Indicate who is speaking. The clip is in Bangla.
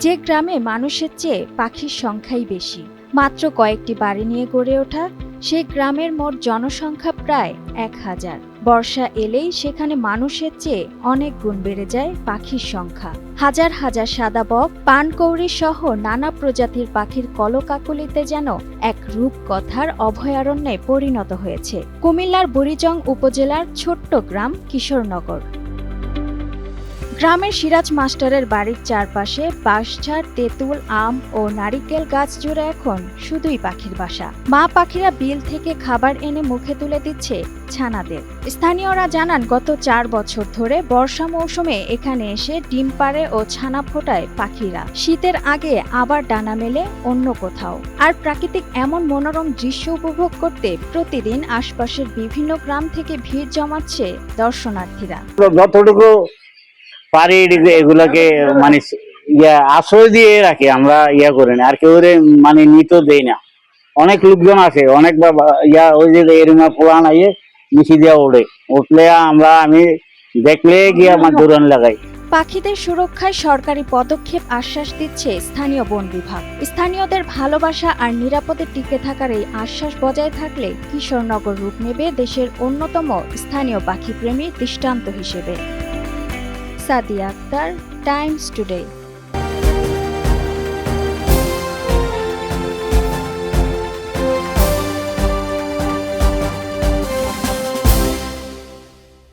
Speaker 1: যে গ্রামে মানুষের চেয়ে পাখির সংখ্যাই বেশি, মাত্র কয়েকটি বাড়ি নিয়ে গড়ে ওঠা সেই গ্রামের মোট জনসংখ্যা প্রায় ১,০০০। বর্ষা এলেই সেখানে মানুষের চেয়ে অনেক গুণ বেড়ে যায় পাখির সংখ্যা। হাজার হাজার সাদা বক, পানকৌড়ি সহ নানা প্রজাতির পাখির কলকাকলিতে যেন এক রূপকথার অভয়ারণ্যে পরিণত হয়েছে কুমিল্লার বুড়িজং উপজেলার ছোট্ট গ্রাম কিশোরনগর। গ্রামের সিরাজ মাস্টারের বাড়ির চারপাশে বাঁশঝাড়, তেঁতুল, আম ও নারিকেল গাছ জুড়ে এখন শুধুই পাখির বাসা। মা পাখিরা বিল থেকে খাবার এনে মুখে তুলে দিচ্ছে ছানাদের। স্থানীয়রা জানান, গত ৪ বছর ধরে বর্ষা মৌসুমে এখানে এসে ডিম পাড়ে ও ছানা ফোটায় পাখিরা। শীতের আগে আবার ডানা মেলে অন্য কোথাও। আর প্রাকৃতিক এমন মনোরম দৃশ্য উপভোগ করতে প্রতিদিন আশপাশের বিভিন্ন গ্রাম থেকে ভিড় জমাচ্ছে দর্শনার্থীরা।
Speaker 2: যতটুকু পারি এগুলাকে মানে আশ্রয় দিয়ে রাখি, আমরা করি না, আর কেউ মানে নিতে দেই না। অনেক লোকজন আসে, অনেক ওই যে এরিমা পুরান আইয়ে মিশি দিয়া উঠলে আমি দেখলে গিয়ে আমার দৌড়ান লাগাই।
Speaker 1: পাখিদের সুরক্ষায় সরকারি পদক্ষেপ আশ্বাস দিচ্ছে স্থানীয় বন বিভাগ। স্থানীয়দের ভালোবাসা আর নিরাপদে টিকে থাকার এই আশ্বাস বজায় থাকলে কিশোরনগর রূপ নেবে দেশের অন্যতম স্থানীয় পাখিপ্রেমী দৃষ্টান্ত হিসেবে। Sadia Akhtar, Times today.